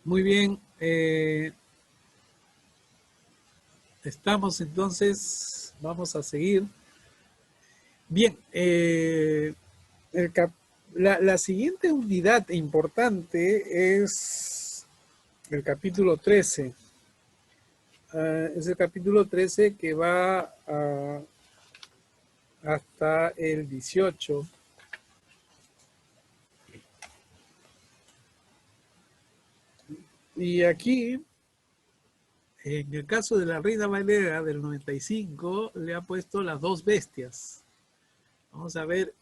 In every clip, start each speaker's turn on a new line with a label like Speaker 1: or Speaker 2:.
Speaker 1: Muy bien. Estamos entonces, vamos a seguir. Bien, el la siguiente unidad importante es el capítulo 13. Es el capítulo 13 que va hasta el 18. Y aquí, en el caso de la Reina Valera del 95, le ha puesto las dos bestias. Vamos a ver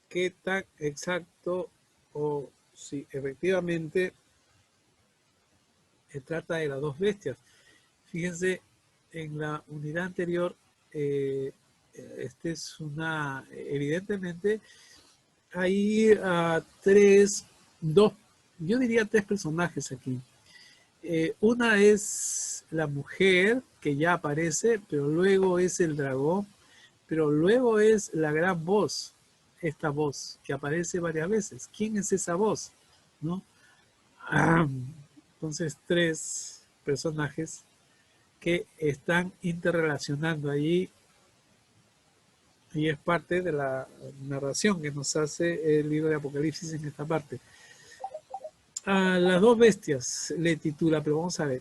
Speaker 1: qué tan exacto o si efectivamente se trata de las dos bestias. Fíjense, en la unidad anterior, este es una, evidentemente, hay dos, yo diría tres personajes aquí. Una es la mujer que ya aparece, pero luego es el dragón, pero luego es la gran voz, esta voz que aparece varias veces. ¿Quién es esa voz? ¿No? Entonces, tres personajes que están interrelacionando allí y es parte de la narración que nos hace el libro de Apocalipsis en esta parte. A las dos bestias le titula, pero vamos a ver.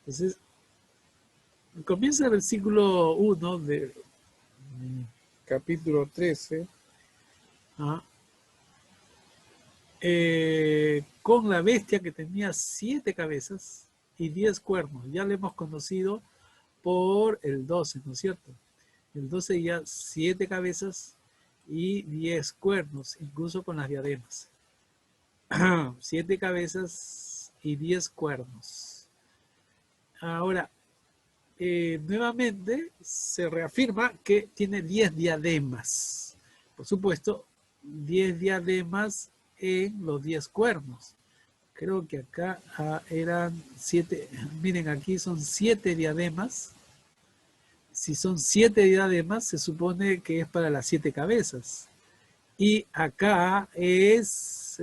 Speaker 1: Entonces, comienza el versículo 1 del capítulo 13. ¿Ah? Con la bestia que tenía 7 cabezas y 10 cuernos. Ya lo hemos conocido por el 12, ¿no es cierto? El 12 ya 7 cabezas y 10 cuernos, incluso con las diademas. 7 cabezas y 10 cuernos. Ahora, nuevamente se reafirma que tiene 10 diademas. Por supuesto, 10 diademas en los 10 cuernos. Creo que acá eran 7, miren, aquí son 7 diademas. Si son 7 diademas, se supone que es para las 7 cabezas. Y acá es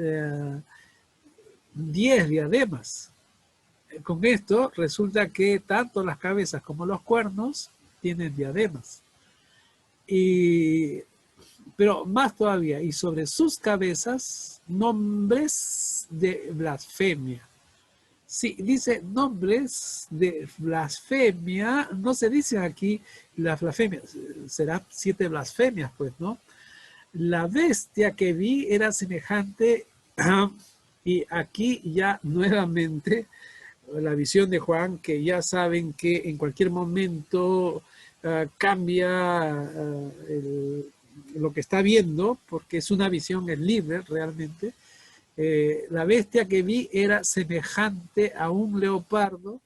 Speaker 1: 10 diademas. Con esto resulta que tanto las cabezas como los cuernos tienen diademas. Pero más todavía, y sobre sus cabezas, nombres de blasfemia. Sí, dice nombres de blasfemia, no se dice aquí las blasfemias, serán 7 blasfemias, pues, ¿no? La bestia que vi era semejante, y aquí ya nuevamente la visión de Juan, que ya saben que en cualquier momento cambia lo que está viendo, porque es una visión libre realmente. La bestia que vi era semejante a un leopardo.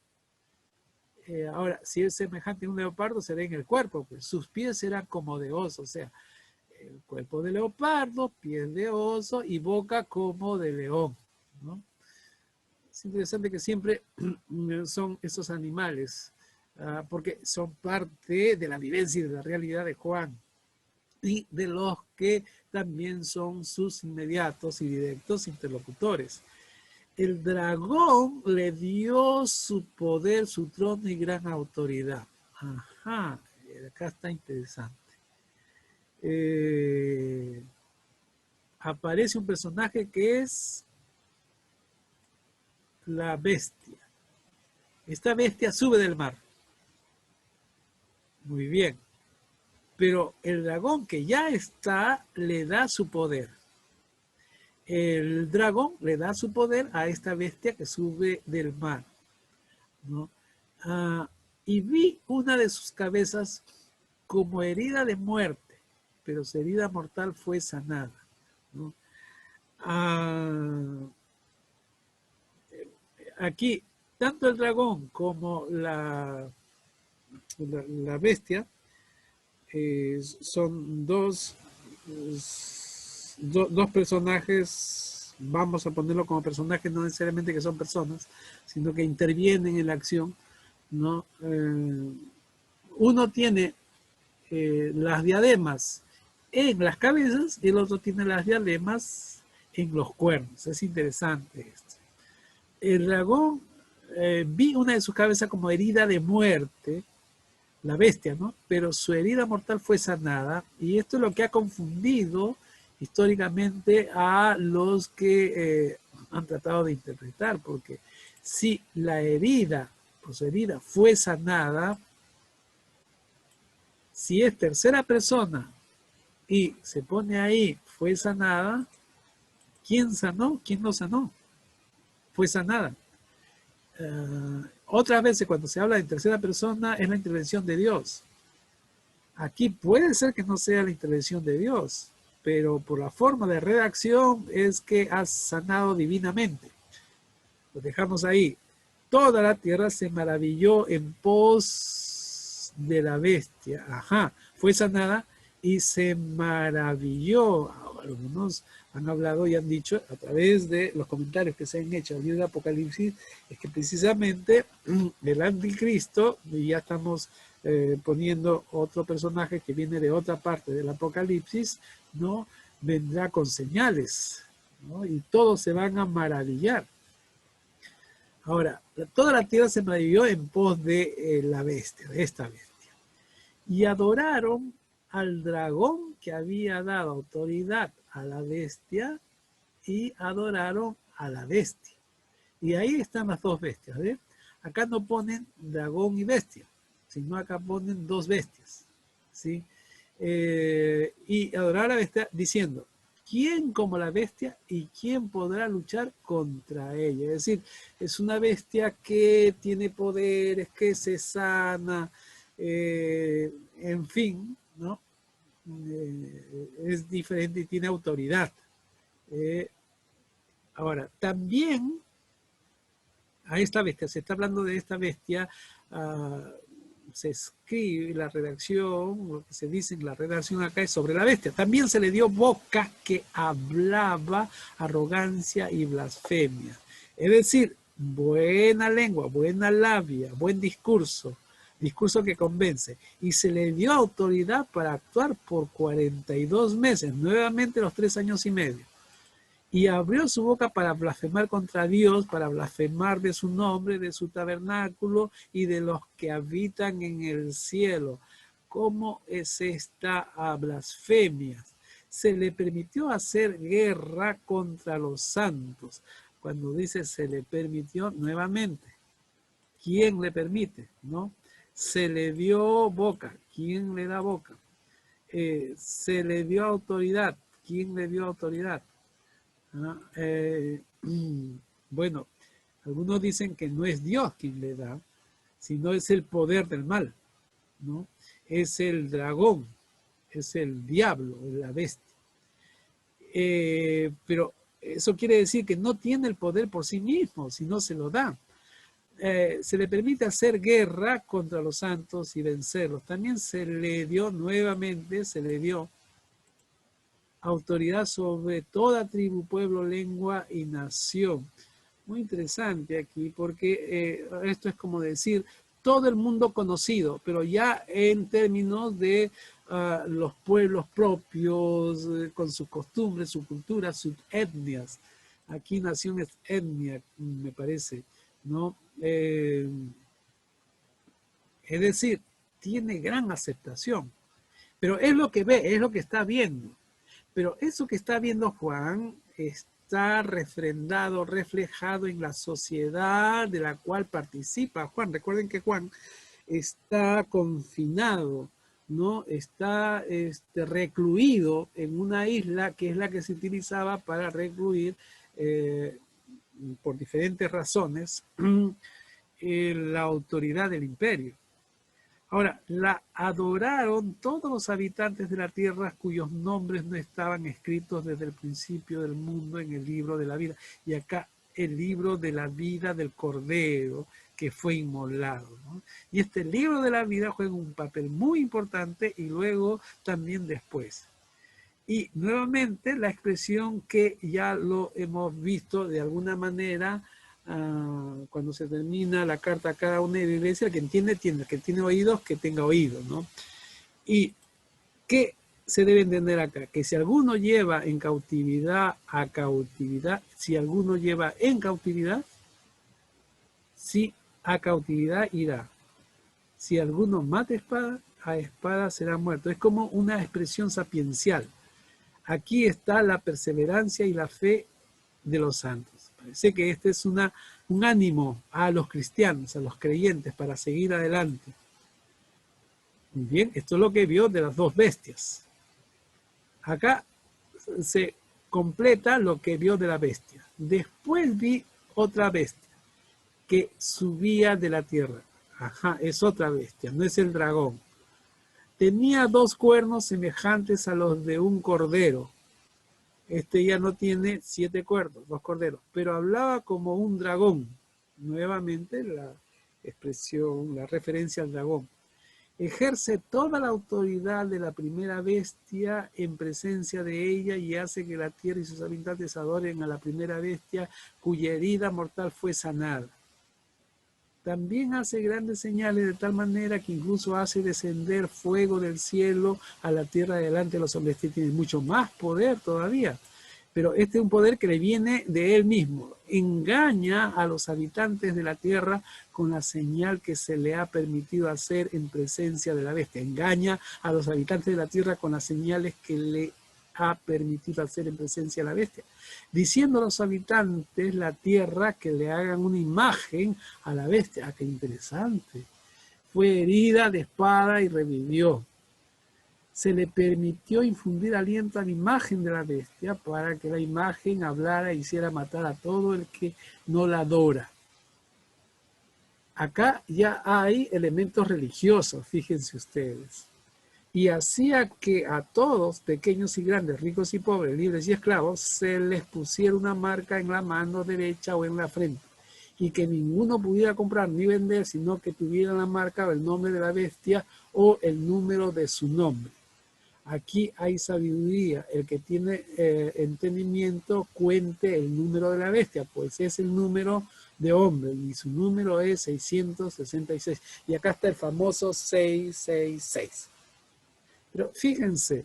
Speaker 1: Ahora, si es semejante a un leopardo, se ve en el cuerpo, pues sus pies eran como de oso, o sea, el cuerpo de leopardo, pies de oso y boca como de león, ¿no? Es interesante que siempre son esos animales, porque son parte de la vivencia y de la realidad de Juan y de los que también son sus inmediatos y directos interlocutores. El dragón le dio su poder, su trono y gran autoridad. Ajá, acá está interesante. Aparece un personaje que es la bestia. Esta bestia sube del mar. Muy bien. Pero el dragón que ya está le da su poder. El dragón le da su poder a esta bestia que sube del mar, ¿no? Y vi una de sus cabezas como herida de muerte, pero su herida mortal fue sanada, ¿no? Aquí, tanto el dragón como la bestia son dos personajes, vamos a ponerlo como personajes, no necesariamente que son personas, sino que intervienen en la acción, ¿no? Uno tiene las diademas en las cabezas y el otro tiene las diademas en los cuernos. Es interesante esto. El dragón vi una de sus cabezas como herida de muerte, la bestia, ¿no? Pero su herida mortal fue sanada, y esto es lo que ha confundido históricamente a los que han tratado de interpretar, porque si la herida, pues su herida fue sanada, si es tercera persona y se pone ahí, fue sanada, ¿quién sanó? ¿Quién no sanó? Fue sanada. Otras veces cuando se habla de tercera persona es la intervención de Dios. Aquí puede ser que no sea la intervención de Dios, pero por la forma de redacción es que has sanado divinamente. Lo dejamos ahí. Toda la tierra se maravilló en pos de la bestia. Ajá, fue sanada y se maravilló. Algunos han hablado y han dicho a través de los comentarios que se han hecho al libro de Apocalipsis, es que precisamente el anticristo, y ya estamos poniendo otro personaje que viene de otra parte del Apocalipsis, ¿no? Vendrá con señales, ¿no? Y todos se van a maravillar. Ahora, toda la tierra se maravilló en pos de la bestia, de esta bestia. Y adoraron al dragón que había dado autoridad a la bestia, y adoraron a la bestia. Y ahí están las dos bestias, ¿ves? Acá no ponen dragón y bestia, sino acá ponen dos bestias, ¿sí? Y adorar a la bestia diciendo, ¿quién como la bestia y quién podrá luchar contra ella? Es decir, es una bestia que tiene poderes, que se sana, en fin, ¿no? Es diferente y tiene autoridad. Ahora, también a esta bestia, se está hablando de esta bestia, se escribe la redacción, lo que se dice en la redacción acá es sobre la bestia. También se le dio boca que hablaba arrogancia y blasfemia. Es decir, buena lengua, buena labia, buen discurso, discurso que convence. Y se le dio autoridad para actuar por 42 meses, nuevamente los 3 años y medio. Y abrió su boca para blasfemar contra Dios, para blasfemar de su nombre, de su tabernáculo y de los que habitan en el cielo. ¿Cómo es esta blasfemia? Se le permitió hacer guerra contra los santos. Cuando dice se le permitió, nuevamente, ¿quién le permite? ¿No? Se le dio boca. ¿Quién le da boca? Se le dio autoridad. ¿Quién le dio autoridad? Bueno, algunos dicen que no es Dios quien le da, sino es el poder del mal, ¿no? Es el dragón, es el diablo, la bestia. Pero eso quiere decir que no tiene el poder por sí mismo, sino se lo da. Se le permite hacer guerra contra los santos y vencerlos. También se le dio nuevamente, se le dio autoridad sobre toda tribu, pueblo, lengua y nación. Muy interesante aquí, porque esto es como decir todo el mundo conocido, pero ya en términos de los pueblos propios, con sus costumbres, su cultura, sus etnias. Aquí nación es etnia, me parece, ¿no? Es decir, tiene gran aceptación, pero es lo que ve, es lo que está viendo. Pero eso que está viendo Juan está refrendado, reflejado en la sociedad de la cual participa Juan. Recuerden que Juan está confinado, ¿no? Está recluido en una isla que es la que se utilizaba para recluir, por diferentes razones, la autoridad del imperio. Ahora, la adoraron todos los habitantes de la tierra cuyos nombres no estaban escritos desde el principio del mundo en el libro de la vida. Y acá el libro de la vida del Cordero que fue inmolado, ¿no? Y este libro de la vida juega un papel muy importante y luego también después. Y nuevamente la expresión que ya lo hemos visto de alguna manera, cuando se termina la carta a cada una de la iglesia, el que entiende, entiende, el que tiene oídos, que tenga oídos, ¿no? Y ¿qué se debe entender acá? Que si alguno lleva en cautividad a cautividad, si alguno lleva en cautividad, Si a cautividad irá. Si alguno mata espada, a espada será muerto. Es como una expresión sapiencial. Aquí está la perseverancia y la fe de los santos. Parece que este es un ánimo a los cristianos, a los creyentes, para seguir adelante. Bien, esto es lo que vio de las dos bestias. Acá se completa lo que vio de la bestia. Después vi otra bestia que subía de la tierra. Ajá, es otra bestia, no es el dragón. Tenía 2 cuernos semejantes a los de un cordero. Este ya no tiene 7 cuernos, 2 corderos, pero hablaba como un dragón. Nuevamente la expresión, la referencia al dragón. Ejerce toda la autoridad de la primera bestia en presencia de ella y hace que la tierra y sus habitantes adoren a la primera bestia cuya herida mortal fue sanada. También hace grandes señales de tal manera que incluso hace descender fuego del cielo a la tierra delante de los hombres. Este tiene mucho más poder todavía. Pero este es un poder que le viene de él mismo. Engaña a los habitantes de la tierra con la señal que se le ha permitido hacer en presencia de la bestia. Engaña a los habitantes de la tierra con las señales que le ha permitido hacer en presencia de la bestia. Diciendo a los habitantes la tierra que le hagan una imagen a la bestia. ¡Ah, qué interesante! Fue herida de espada y revivió. Se le permitió infundir aliento a la imagen de la bestia para que la imagen hablara e hiciera matar a todo el que no la adora. Acá ya hay elementos religiosos, fíjense ustedes. Y hacía que a todos, pequeños y grandes, ricos y pobres, libres y esclavos, se les pusiera una marca en la mano derecha o en la frente, y que ninguno pudiera comprar ni vender, sino que tuviera la marca o el nombre de la bestia o el número de su nombre. Aquí hay sabiduría. El que tiene entendimiento cuente el número de la bestia, pues es el número de hombre y su número es 666. Y acá está el famoso 666. Pero fíjense,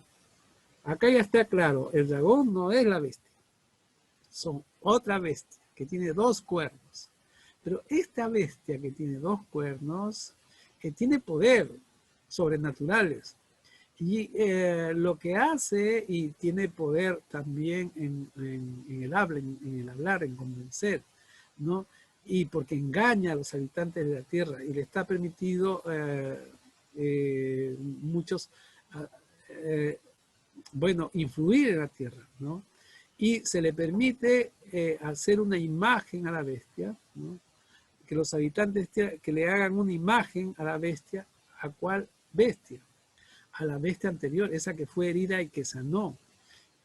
Speaker 1: acá ya está claro, el dragón no es la bestia. Son otra bestia que tiene 2 cuernos. Pero esta bestia que tiene 2 cuernos tiene poder sobrenaturales. Y lo que hace, y tiene poder también en el hablar, en convencer, ¿no? Y porque engaña a los habitantes de la tierra y le está permitido influir en la tierra, ¿no? Y se le permite hacer una imagen a la bestia, ¿no? Que los habitantes que le hagan una imagen a la bestia. ¿A cuál bestia? A la bestia anterior, esa que fue herida y que sanó,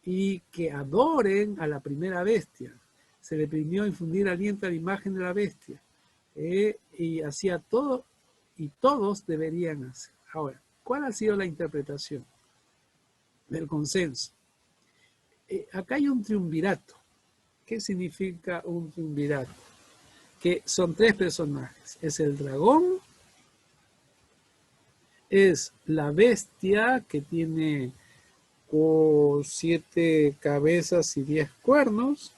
Speaker 1: y que adoren a la primera bestia. Se le permitió infundir aliento a la imagen de la bestia, y hacía todo, y todos deberían hacer. Ahora, ¿cuál ha sido la interpretación del consenso? Acá hay un triunvirato. ¿Qué significa un triunvirato? Que son 3 personajes. Es el dragón, es la bestia que tiene 7 cabezas y 10 cuernos.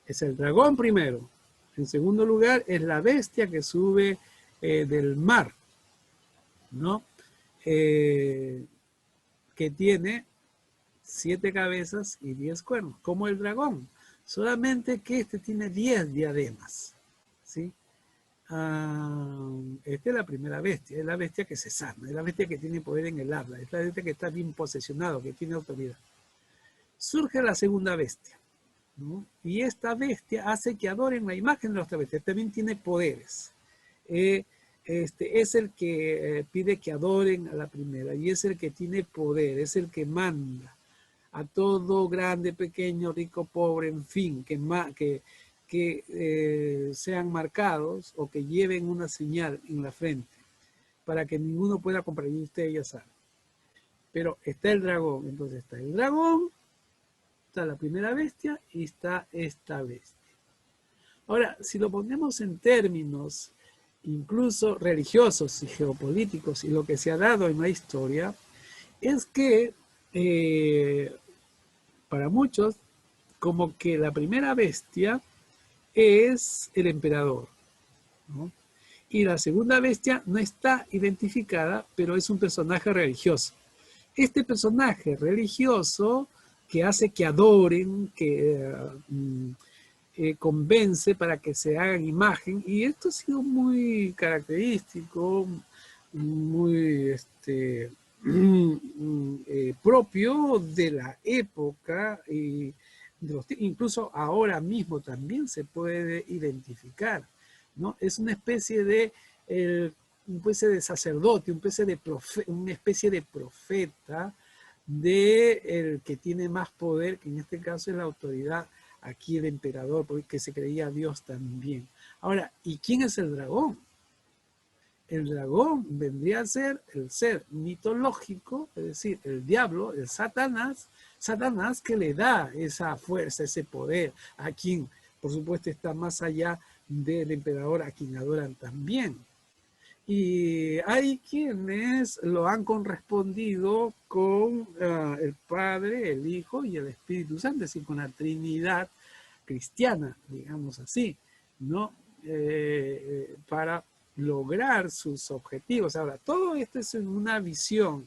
Speaker 1: Es el dragón primero. En segundo lugar, es la bestia que sube del mar, ¿no? Que tiene 7 cabezas y 10 cuernos, como el dragón. Solamente que este tiene 10 diademas, ¿sí? Esta es la primera bestia, es la bestia que se sana, es la bestia que tiene poder en el habla, es la bestia que está bien posesionado, que tiene autoridad. Surge la segunda bestia, ¿no? Y esta bestia hace que adoren la imagen de la otra bestia, también tiene poderes. Es el que pide que adoren a la primera y es el que tiene poder, es el que manda a todo, grande, pequeño, rico, pobre, en fin, que sean marcados o que lleven una señal en la frente para que ninguno pueda comprar, y ustedes ya saben. Pero está el dragón, entonces está el dragón, está la primera bestia y está esta bestia. Ahora, si lo ponemos en términos incluso religiosos y geopolíticos y lo que se ha dado en la historia, es que para muchos, como que la primera bestia es el emperador, ¿no? Y la segunda bestia no está identificada, pero es un personaje religioso. Este personaje religioso que hace que adoren, que convence para que se hagan imagen, y esto ha sido muy característico, muy propio de la época, y incluso ahora mismo también se puede identificar, ¿no? Es una especie de sacerdote, una especie de profeta, de el que tiene más poder, que en este caso es la autoridad, aquí el emperador, porque se creía Dios también. Ahora, ¿y quién es el dragón? El dragón vendría a ser el ser mitológico, es decir, el diablo, el Satanás que le da esa fuerza, ese poder, a quien, por supuesto, está más allá del emperador, a quien adoran también. Y hay quienes lo han correspondido con el Padre, el Hijo y el Espíritu Santo, es decir, con la Trinidad cristiana, digamos así, ¿no? Para lograr sus objetivos. Ahora, todo esto es una visión.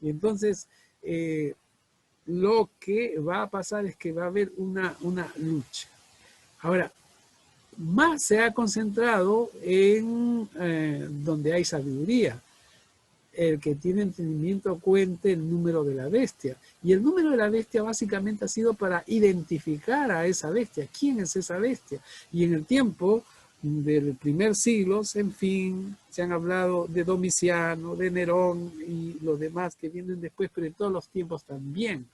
Speaker 1: Y entonces, lo que va a pasar es que va a haber una lucha. Ahora, más se ha concentrado en donde hay sabiduría. El que tiene entendimiento cuente el número de la bestia. Y el número de la bestia básicamente ha sido para identificar a esa bestia. ¿Quién es esa bestia? Y en el tiempo del primer siglo, en fin, se han hablado de Domiciano, de Nerón y los demás que vienen después, pero en todos los tiempos también,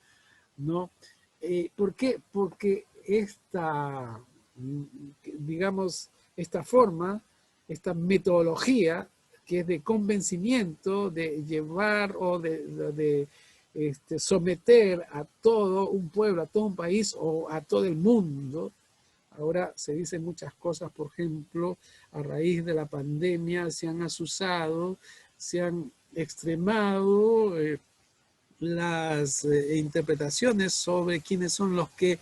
Speaker 1: ¿no? ¿Por qué? Porque esta, digamos, esta forma, esta metodología que es de convencimiento, de llevar o de someter a todo un pueblo, a todo un país o a todo el mundo. Ahora se dicen muchas cosas, por ejemplo, a raíz de la pandemia se han asusado, se han extremado las interpretaciones sobre quiénes son los que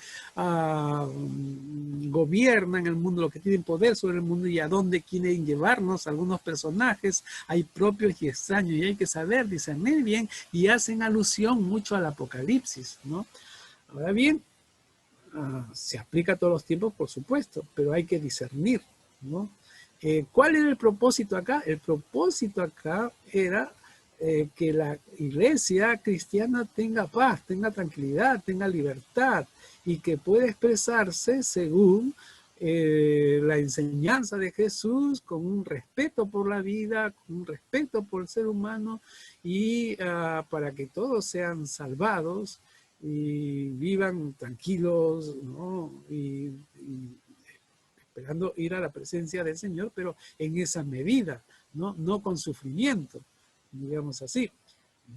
Speaker 1: gobiernan el mundo, los que tienen poder sobre el mundo y a dónde quieren llevarnos. Algunos personajes hay propios y extraños y hay que saber discernir bien, y hacen alusión mucho al Apocalipsis, ¿no? Ahora bien, se aplica a todos los tiempos, por supuesto, pero hay que discernir, ¿no? ¿Cuál era el propósito acá? El propósito acá era que la iglesia cristiana tenga paz, tenga tranquilidad, tenga libertad y que pueda expresarse según la enseñanza de Jesús, con un respeto por la vida, con un respeto por el ser humano, y para que todos sean salvados y vivan tranquilos, ¿no? Y esperando ir a la presencia del Señor, pero en esa medida, ¿no? No con sufrimiento, digamos así.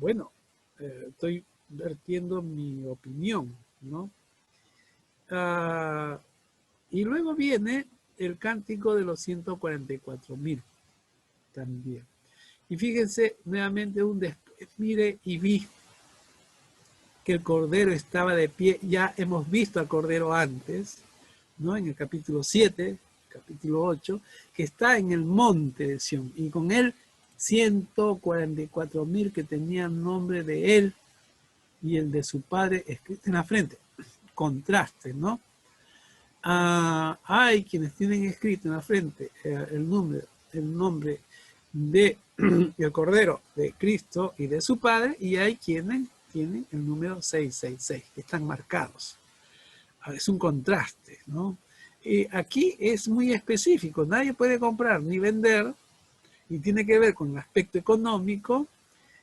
Speaker 1: Bueno, estoy vertiendo mi opinión, ¿no? Y luego viene el cántico de los 144.000 también. Y fíjense nuevamente un después, mire y vi que el Cordero estaba de pie. Ya hemos visto al Cordero antes, ¿no? En el capítulo 7, capítulo 8, que está en el monte de Sión, y con él 144.000 que tenían nombre de él y el de su padre escrito en la frente. Contraste, ¿no? Hay quienes tienen escrito en la frente el nombre de el Cordero, de Cristo y de su Padre, y hay quienes tienen el número 666, que están marcados. Es un contraste, ¿no? Aquí es muy específico, nadie puede comprar ni vender, y tiene que ver con el aspecto económico,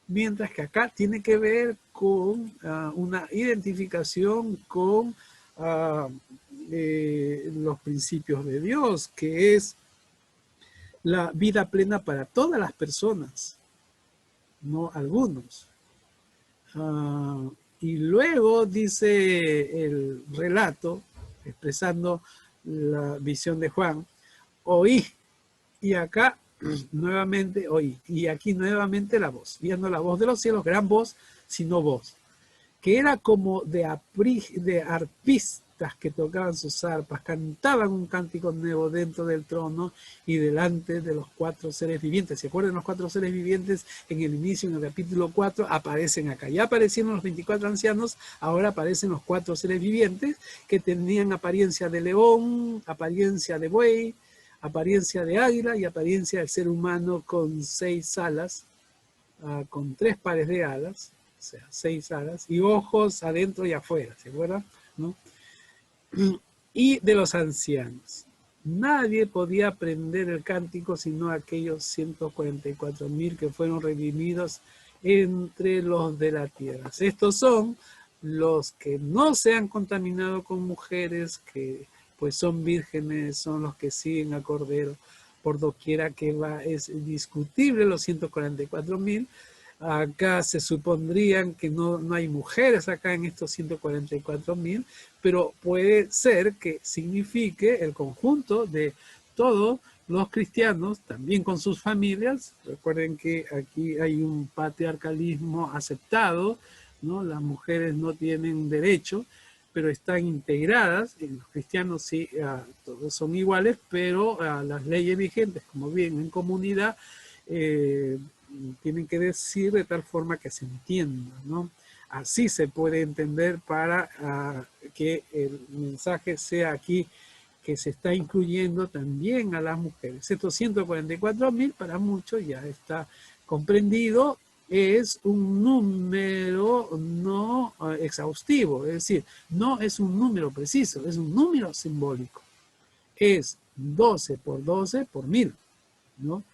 Speaker 1: mientras que acá tiene que ver con una identificación con los principios de Dios, que es la vida plena para todas las personas, no algunos. Y luego dice el relato, expresando la visión de Juan, oí, y acá nuevamente oí, y aquí nuevamente la voz, viendo la voz de los cielos, gran voz, sino voz, que era como de mientras que tocaban sus arpas, cantaban un cántico nuevo dentro del trono y delante de los 4 seres vivientes. ¿Se acuerdan? Los 4 seres vivientes en el inicio, en el capítulo 4, aparecen acá. Ya aparecieron los 24 ancianos, ahora aparecen los 4 seres vivientes que tenían apariencia de león, apariencia de buey, apariencia de águila y apariencia del ser humano con 6 alas, con 3 pares de alas, o sea, 6 alas, y ojos adentro y afuera, ¿se acuerdan? ¿No? Y de los ancianos. Nadie podía aprender el cántico sino aquellos 144.000 que fueron redimidos entre los de la tierra. Estos son los que no se han contaminado con mujeres, que pues son vírgenes, son los que siguen al Cordero por doquiera que va. Es discutible los 144.000. Acá se supondrían que no hay mujeres acá en estos 144.000, pero puede ser que signifique el conjunto de todos los cristianos, también con sus familias. Recuerden que aquí hay un patriarcalismo aceptado, ¿no? Las mujeres no tienen derecho, pero están integradas. En los cristianos sí, todos son iguales, pero las leyes vigentes, como bien en comunidad, tienen que decir de tal forma que se entienda, ¿no? Así se puede entender para que el mensaje sea aquí que se está incluyendo también a las mujeres. Estos 144.000 para muchos ya está comprendido, es un número no exhaustivo, es decir, no es un número preciso, es un número simbólico. Es 12 por 12 por 1000, ¿no?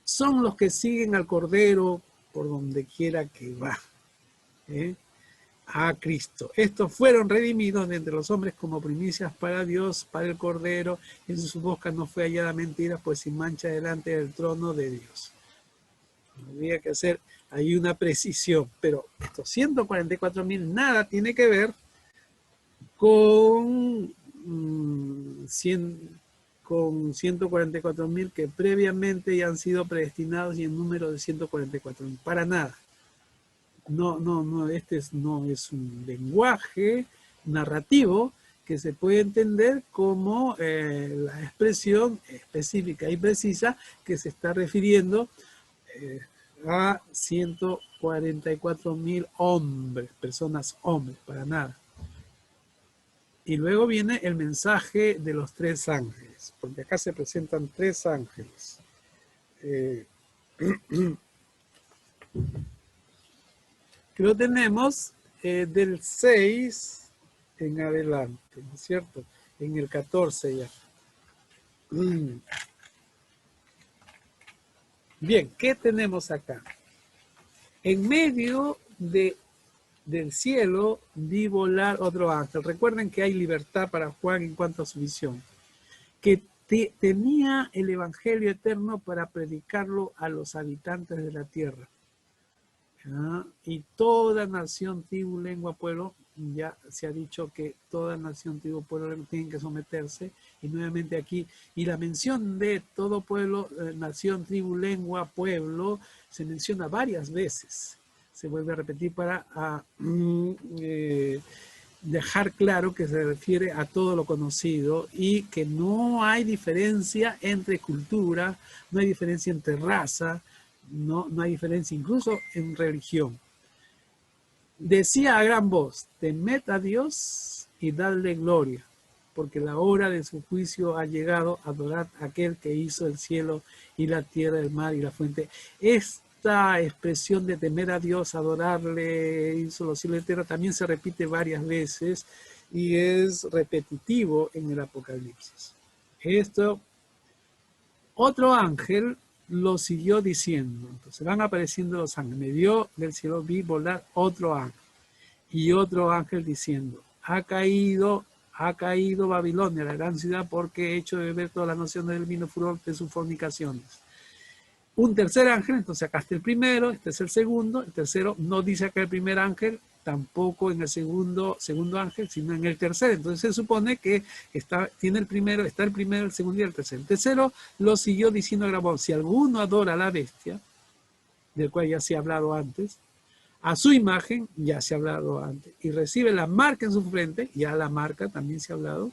Speaker 1: Son los que siguen al Cordero por donde quiera que va, a Cristo. Estos fueron redimidos de entre los hombres como primicias para Dios, para el Cordero. En sus bocas no fue hallada mentira, pues sin mancha delante del trono de Dios. Habría que hacer ahí una precisión, pero estos 144.000 nada tiene que ver con 144.000 que previamente ya han sido predestinados y en número de 144.000. Para nada. No, no es un lenguaje narrativo que se puede entender como la expresión específica y precisa que se está refiriendo a 144.000 hombres, personas hombres, para nada. Y luego viene el mensaje de los 3 ángeles, porque acá se presentan 3 ángeles. Que lo tenemos del 6 en adelante, ¿no es cierto? En el 14 ya. Bien, ¿qué tenemos acá? En medio del cielo vi volar otro ángel. Recuerden que hay libertad para Juan en cuanto a su visión, que tenía el evangelio eterno para predicarlo a los habitantes de la tierra. Y toda nación, tribu, lengua, pueblo, ya se ha dicho que toda nación, tribu, pueblo tienen que someterse, y nuevamente aquí, y la mención de todo pueblo, nación, tribu, lengua, pueblo, se menciona varias veces. Se vuelve a repetir para dejar claro que se refiere a todo lo conocido y que no hay diferencia entre cultura, no hay diferencia entre raza, no hay diferencia incluso en religión. Decía a gran voz: temed a Dios y dadle gloria, porque la hora de su juicio ha llegado. Adorad a aquel que hizo el cielo y la tierra, el mar y la fuente. Esta expresión de temer a Dios, adorarle, hizo los cielos y la tierra, también se repite varias veces y es repetitivo en el Apocalipsis. Otro ángel lo siguió diciendo. Entonces van apareciendo los ángeles. Me vio del cielo, vi volar otro ángel. Y otro ángel diciendo: ha caído Babilonia, la gran ciudad, porque he hecho beber todas las naciones del vino furor de sus fornicaciones. Un tercer ángel, entonces acá está el primero, este es el segundo. El tercero no dice acá el primer ángel, tampoco en el segundo ángel, sino en el tercero. Entonces se supone que está el primero, el segundo y el tercero. El tercero lo siguió diciendo a gran voz: si alguno adora a la bestia, del cual ya se ha hablado antes, a su imagen, ya se ha hablado antes, y recibe la marca en su frente, ya la marca también se ha hablado,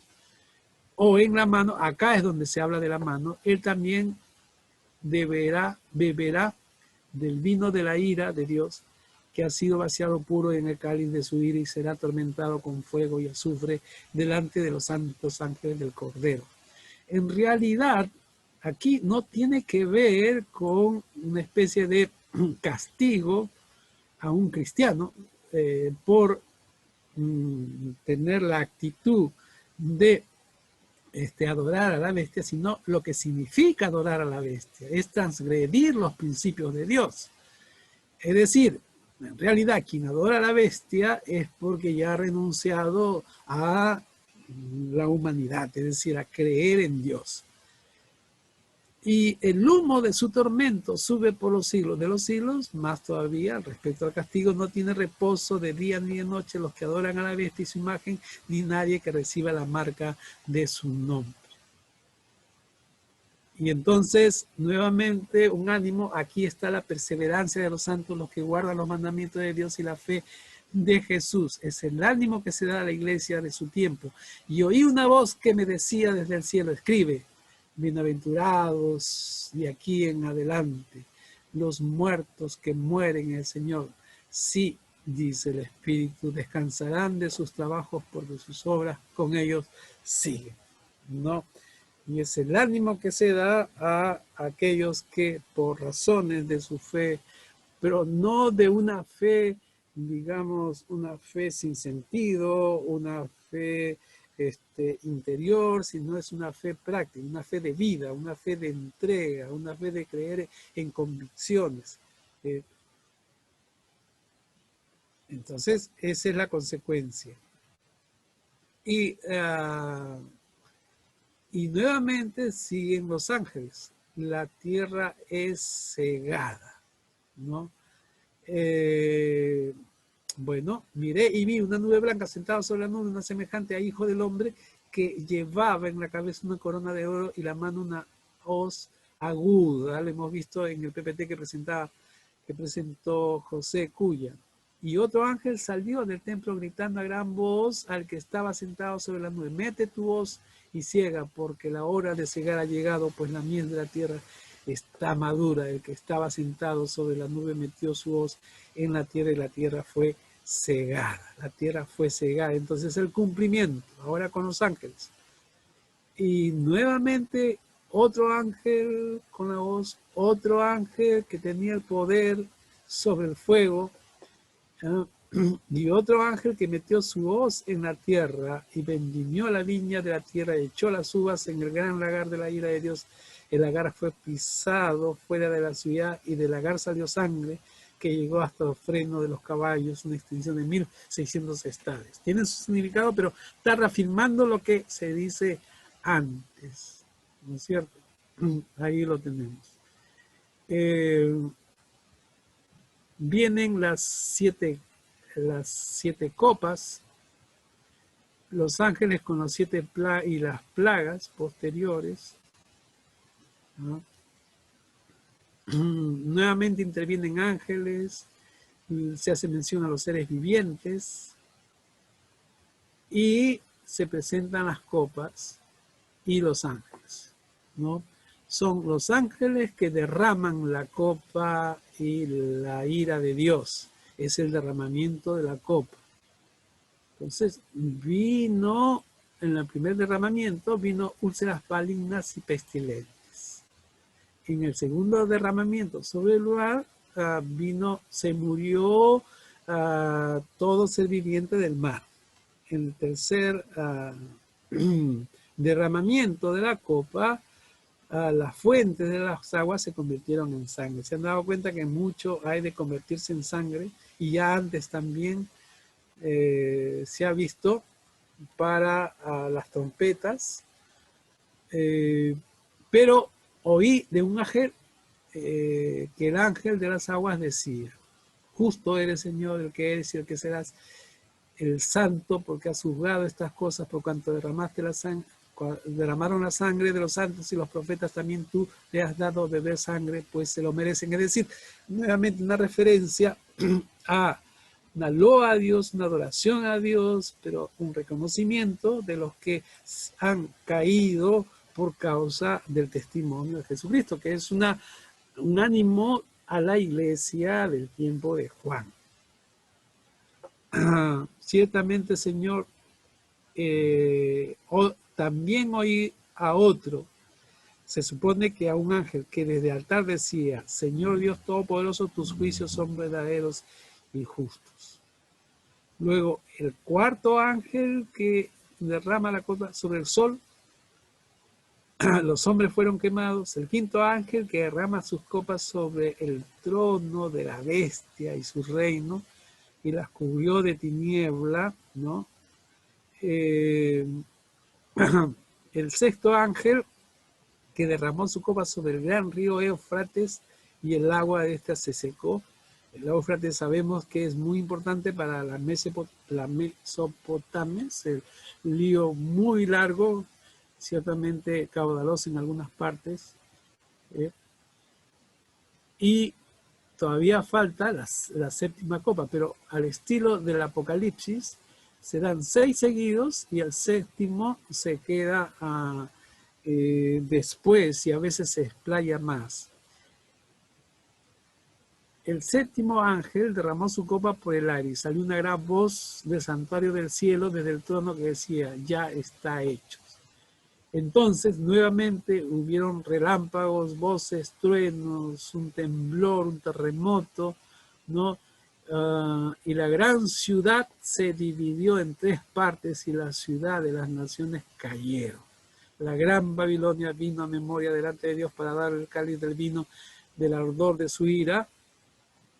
Speaker 1: o en la mano, acá es donde se habla de la mano, él también beberá del vino de la ira de Dios, que ha sido vaciado puro en el cáliz de su ira y será atormentado con fuego y azufre delante de los santos ángeles del Cordero. En realidad, aquí no tiene que ver con una especie de castigo a un cristiano por tener la actitud de adorar a la bestia, sino lo que significa adorar a la bestia, es transgredir los principios de Dios. Es decir, en realidad quien adora a la bestia es porque ya ha renunciado a la humanidad, es decir, a creer en Dios. Y el humo de su tormento sube por los siglos de los siglos, más todavía, respecto al castigo, no tiene reposo de día ni de noche los que adoran a la bestia y su imagen, ni nadie que reciba la marca de su nombre. Y entonces, nuevamente, un ánimo, aquí está la perseverancia de los santos, los que guardan los mandamientos de Dios y la fe de Jesús. Es el ánimo que se da a la iglesia de su tiempo. Y oí una voz que me decía desde el cielo, escribe, bienaventurados de aquí en adelante, los muertos que mueren en el Señor. Sí, dice el Espíritu, descansarán de sus trabajos porque sus obras con ellos siguen, ¿no? Y es el ánimo que se da a aquellos que por razones de su fe, pero no de una fe, digamos, una fe sin sentido, una fe interior, sino es una fe práctica, una fe de vida, una fe de entrega, una fe de creer en convicciones. Entonces, esa es la consecuencia. Y nuevamente siguen los ángeles. La tierra es cegada, ¿no? Bueno, miré y vi una nube blanca sentada sobre la nube, una semejante a hijo del hombre, que llevaba en la cabeza una corona de oro y la mano una hoz aguda. Lo hemos visto en el PPT que presentó José Cuya. Y otro ángel salió del templo gritando a gran voz al que estaba sentado sobre la nube: mete tu hoz y ciega, porque la hora de cegar ha llegado, pues la miel de la tierra está madura. El que estaba sentado sobre la nube metió su hoz en la tierra y la tierra fue cegada. La tierra fue cegada. Entonces el cumplimiento, ahora con los ángeles. Y nuevamente otro ángel con la hoz, otro ángel que tenía el poder sobre el fuego, y otro ángel que metió su hoz en la tierra y vendimió la viña de la tierra y echó las uvas en el gran lagar de la ira de Dios. El lagar fue pisado fuera de la ciudad y del lagar salió sangre que llegó hasta los frenos de los caballos, una extensión de 1600 estadios. Tiene su significado, pero está reafirmando lo que se dice antes, ¿no es cierto? Ahí lo tenemos. Vienen las siete copas, los ángeles con los y las plagas posteriores, ¿no? Nuevamente intervienen ángeles, se hace mención a los seres vivientes y se presentan las copas y los ángeles, ¿no? Son los ángeles que derraman la copa y la ira de Dios. Es el derramamiento de la copa. Entonces, vino, en el primer derramamiento, vino úlceras malignas y pestilentes. En el segundo derramamiento sobre el lugar, se murió todo ser viviente del mar. En el tercer derramamiento de la copa, las fuentes de las aguas se convirtieron en sangre. Se han dado cuenta que mucho hay de convertirse en sangre, y ya antes también se ha visto para las trompetas, pero oí de un ángel que el ángel de las aguas decía: justo eres, Señor, el que eres y el que serás, el santo, porque has juzgado estas cosas, por cuanto derramaron la sangre de los santos y los profetas, también tú le has dado beber sangre, pues se lo merecen. Es decir, nuevamente una referencia a una loa a Dios, una adoración a Dios, pero un reconocimiento de los que han caído por causa del testimonio de Jesucristo, que es un ánimo a la iglesia del tiempo de Juan. Ciertamente, Señor, también oí a otro. Se supone que a un ángel que desde el altar decía: Señor Dios Todopoderoso, tus juicios son verdaderos y justos. Luego el cuarto ángel que derrama la copa sobre el sol, los hombres fueron quemados. El quinto ángel que derrama sus copas sobre el trono de la bestia y su reino y las cubrió de tiniebla, ¿no? El sexto ángel que derramó su copa sobre el gran río Éufrates y el agua de esta se secó. El Éufrates sabemos que es muy importante para la Mesopotamia, es el río muy largo, ciertamente caudaloso en algunas partes. Y todavía falta la séptima copa, pero al estilo del Apocalipsis se dan 6 seguidos y el séptimo se queda después y a veces se explaya más. El séptimo ángel derramó su copa por el aire y salió una gran voz del santuario del cielo desde el trono que decía: ya está hecho. Entonces nuevamente hubieron relámpagos, voces, truenos, un temblor, un terremoto, ¿no? Y la gran ciudad se dividió en 3 partes y la ciudad de las naciones cayeron. La gran Babilonia vino a memoria delante de Dios para dar el cáliz del vino del ardor de su ira,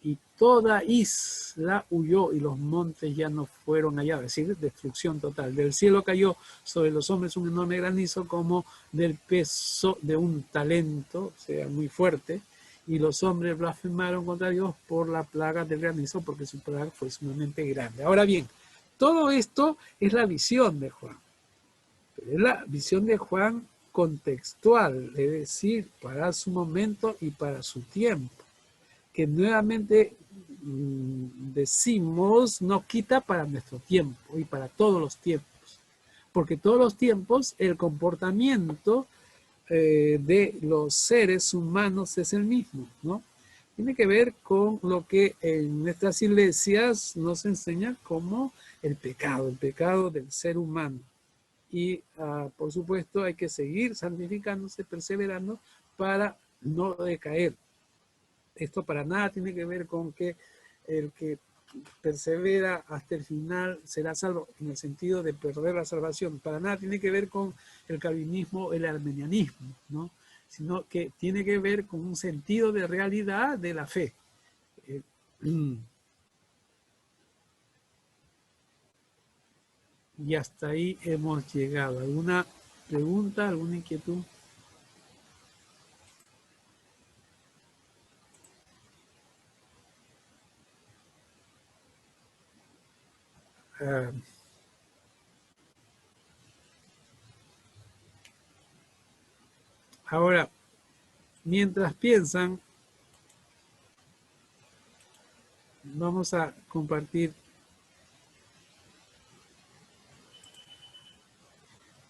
Speaker 1: y toda isla huyó y los montes ya no fueron hallados, es decir, destrucción total. Del cielo cayó sobre los hombres un enorme granizo como del peso de un talento, o sea, muy fuerte, y los hombres blasfemaron contra Dios por la plaga del granizo, porque su plaga fue sumamente grande. Ahora bien, todo esto es la visión de Juan. Pero es la visión de Juan contextual, es decir, para su momento y para su tiempo, que nuevamente decimos no quita para nuestro tiempo y para todos los tiempos, porque todos los tiempos el comportamiento de los seres humanos es el mismo, ¿no? Tiene que ver con lo que en nuestras iglesias nos enseña como el pecado del ser humano. Y por supuesto hay que seguir santificándose, perseverando para no decaer. Esto para nada tiene que ver con que el que persevera hasta el final será salvo, en el sentido de perder la salvación. Para nada tiene que ver con el calvinismo, el armenianismo, ¿no? Sino que tiene que ver con un sentido de realidad de la fe. Y hasta ahí hemos llegado. ¿Alguna pregunta, alguna inquietud? Ahora, mientras piensan, vamos a compartir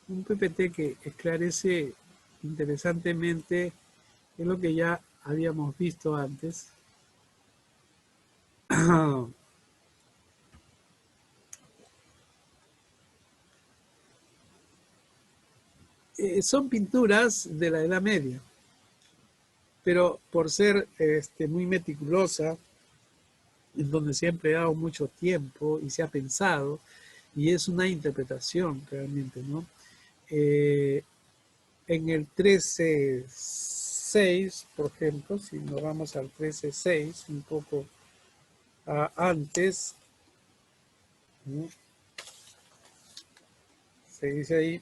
Speaker 1: un PPT que esclarece interesantemente es lo que ya habíamos visto antes. Son pinturas de la Edad Media, pero por ser muy meticulosa, en donde se ha empleado mucho tiempo y se ha pensado, y es una interpretación realmente, ¿no? En el 13.6, por ejemplo, si nos vamos al 13.6, un poco antes, ¿no? Se dice ahí,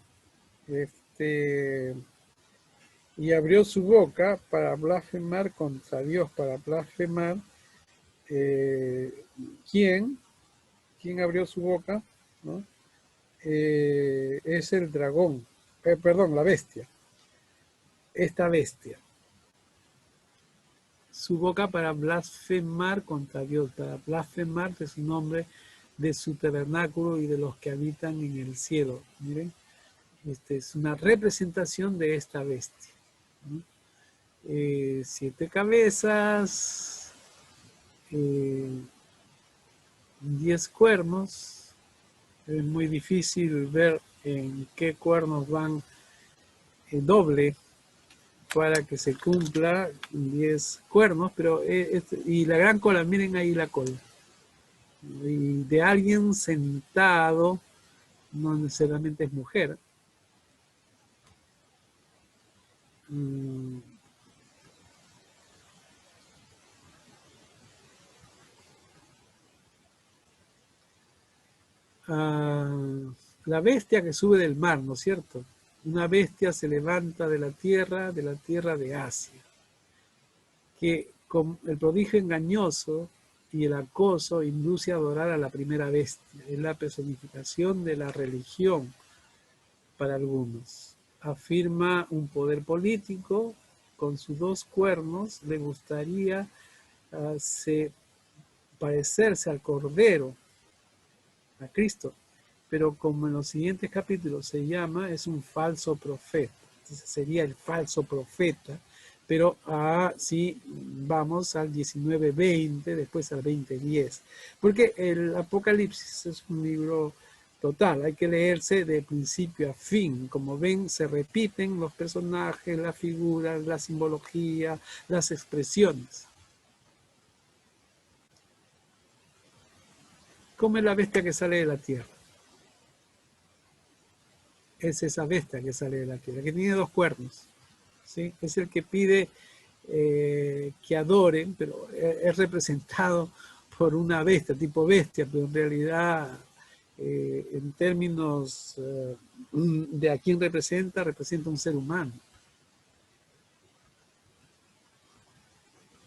Speaker 1: y abrió su boca para blasfemar contra Dios, para blasfemar. ¿Quién abrió su boca? ¿No? Es el dragón, perdón, la bestia. Esta bestia. su boca para blasfemar contra Dios, para blasfemar de su nombre, de su tabernáculo y de los que habitan en el cielo. Miren, es una representación de esta bestia, ¿no? 7 cabezas, 10 cuernos. Es muy difícil ver en qué cuernos van doble para que se cumpla 10 cuernos, pero y la gran cola, miren ahí la cola. Y de alguien sentado, no necesariamente es mujer. La bestia que sube del mar, ¿no es cierto? Una bestia se levanta de la tierra de Asia, que con el prodigio engañoso y el acoso induce a adorar a la primera bestia. Es la personificación de la religión para algunos. Afirma un poder político con sus 2 cuernos, le gustaría parecerse al Cordero, a Cristo, pero como en los siguientes capítulos se llama, es un falso profeta. Entonces sería el falso profeta, pero si vamos al 19:20, después al 20:10, porque el Apocalipsis es un libro total, hay que leerse de principio a fin. Como ven, se repiten los personajes, las figuras, la simbología, las expresiones. ¿Cómo es la bestia que sale de la tierra? Es esa bestia que sale de la tierra, que tiene 2 cuernos, ¿sí? Es el que pide que adoren, pero es representado por una bestia, tipo bestia, pero en realidad, en términos de a quién representa un ser humano.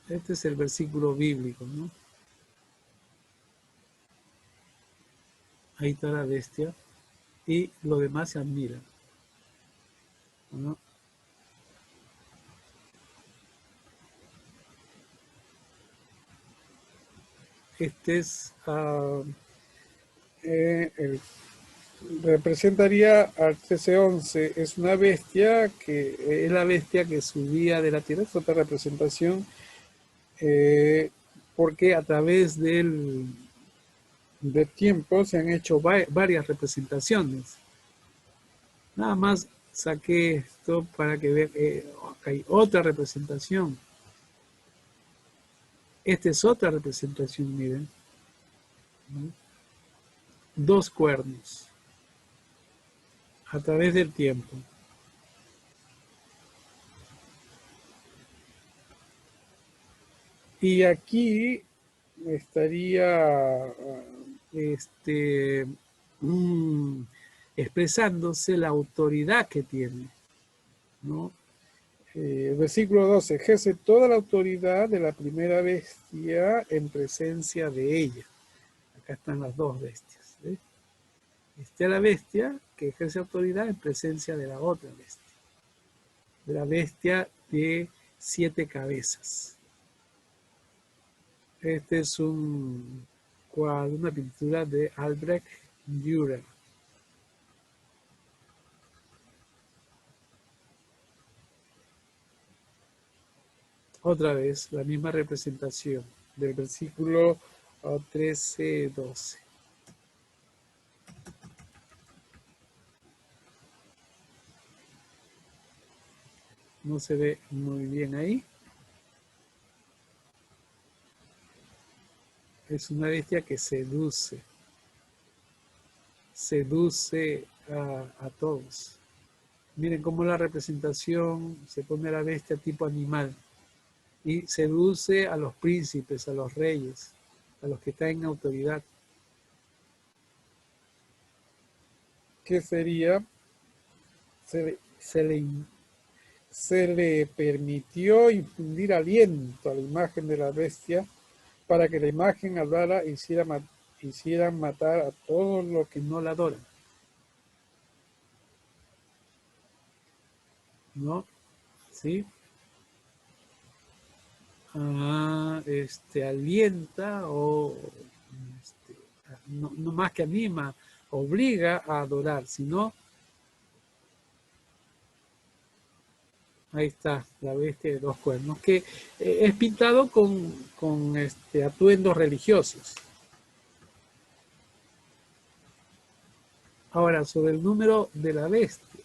Speaker 1: Este es el versículo bíblico, ¿no? Ahí está la bestia y lo demás se admira, ¿no? Este es representaría al 13:11. Es una bestia que es la bestia que subía de la tierra. Es otra representación, porque a través del tiempo se han hecho varias representaciones. Nada más saqué esto para que vean que hay otra representación. Esta es otra representación, miren, ¿no? 2 cuernos a través del tiempo. Y aquí estaría expresándose la autoridad que tiene, ¿no? Versículo 12, ejerce toda la autoridad de la primera bestia en presencia de ella. Acá están las 2 bestias, ¿ves? Esta es la bestia que ejerce autoridad en presencia de la otra bestia, de la bestia de 7 cabezas. Este es un cuadro, una pintura de Albrecht Dürer. Otra vez, la misma representación del versículo 13-12. No se ve muy bien ahí. Es una bestia que seduce a todos. Miren cómo la representación se pone a la bestia tipo animal y seduce a los príncipes, a los reyes, a los que están en autoridad. ¿Qué sería? Se le permitió infundir aliento a la imagen de la bestia para que la imagen hablara e hicieran matar a todos los que no la adoran. ¿No? ¿Sí? alienta o no más que anima, obliga a adorar, sino ahí está, la bestia de dos cuernos, que es pintado con atuendos religiosos. Ahora, sobre el número de la bestia,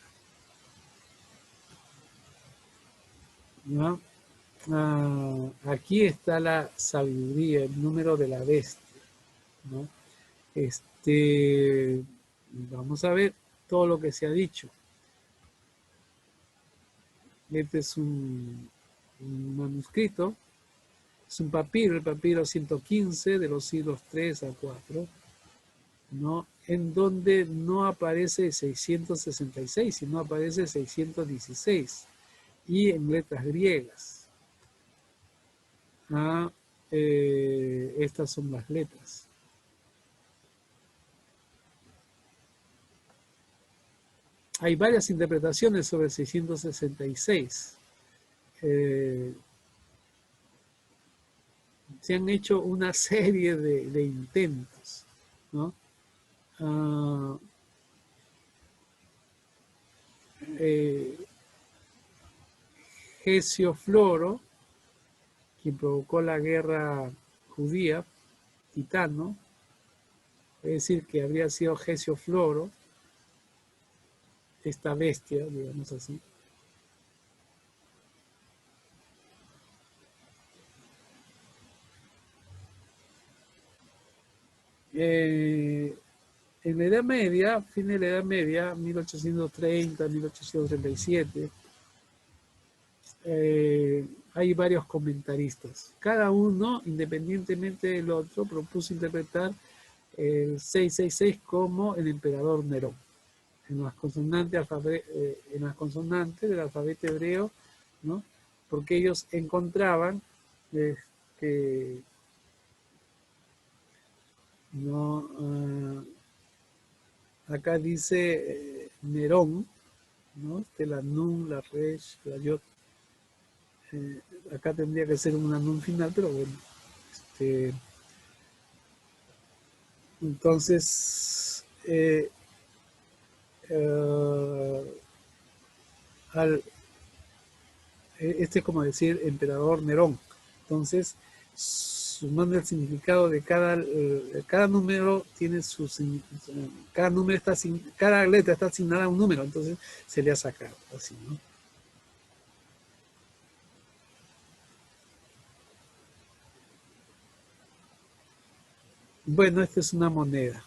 Speaker 1: ¿no? Aquí está la sabiduría, el número de la bestia, ¿no? Vamos a ver todo lo que se ha dicho. Este es un manuscrito, es un papiro, el papiro 115 de los siglos 3 a 4, ¿no? En donde no aparece 666, sino aparece 616, y en letras griegas. Estas son las letras. Hay varias interpretaciones sobre el 666. Se han hecho una serie de intentos, ¿no? Gesio Floro, quien provocó la guerra judía, Titano, es decir, que habría sido Gesio Floro, esta bestia, digamos así. En la Edad Media, fin de la Edad Media, 1830, 1837, hay varios comentaristas. Cada uno, independientemente del otro, propuso interpretar el 666 como el emperador Nerón. En las consonantes, del alfabeto hebreo, ¿no? Porque ellos encontraban ¿no? Acá dice Nerón, ¿no? La nun, la resh, la yod. Acá tendría que ser una nun final, pero bueno. Entonces, este es como decir emperador Nerón. Entonces, sumando el significado de cada número tiene cada letra está asignada a un número, entonces se le ha sacado así, ¿no? Bueno, esta es una moneda.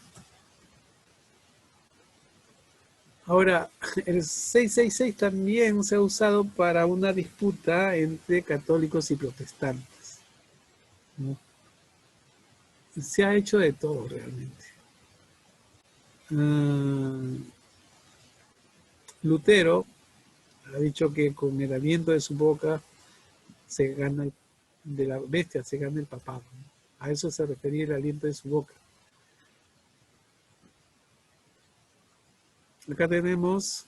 Speaker 1: Ahora, el 666 también se ha usado para una disputa entre católicos y protestantes, ¿no? Se ha hecho de todo realmente. Lutero ha dicho que con el aliento de su boca se gana, de la bestia se gana el papado, ¿no? A eso se refería el aliento de su boca. Acá tenemos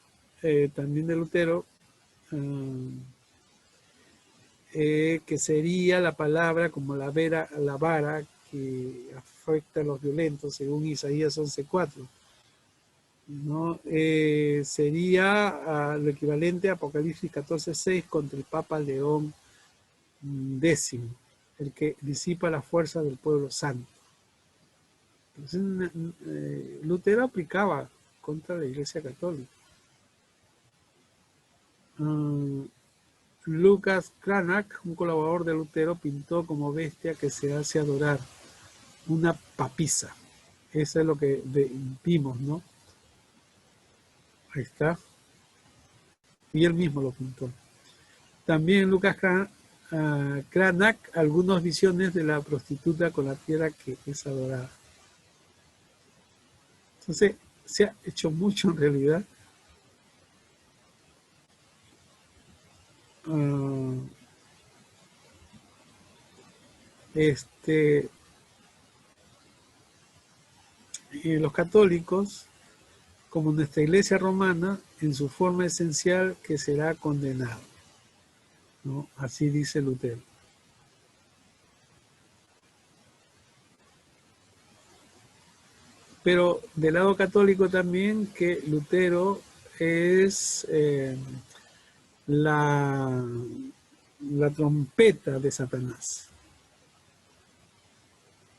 Speaker 1: también de Lutero, que sería la palabra como la vara que afecta a los violentos, según Isaías 11:4. ¿No? Sería lo equivalente a Apocalipsis 14:6 contra el Papa León X, el que disipa la fuerza del pueblo santo. Entonces, Lutero aplicaba contra la Iglesia Católica. Lucas Cranach, un colaborador de Lutero, pintó como bestia que se hace adorar una papisa. Eso es lo que vimos, ¿no? Ahí está. Y él mismo lo pintó. También Lucas Cranach, algunas visiones de la prostituta con la tierra que es adorada. Entonces, se ha hecho mucho en realidad. Y los católicos, como nuestra iglesia romana, en su forma esencial que será condenado, ¿no? Así dice Lutero. Pero del lado católico también que Lutero es la, la trompeta de Satanás.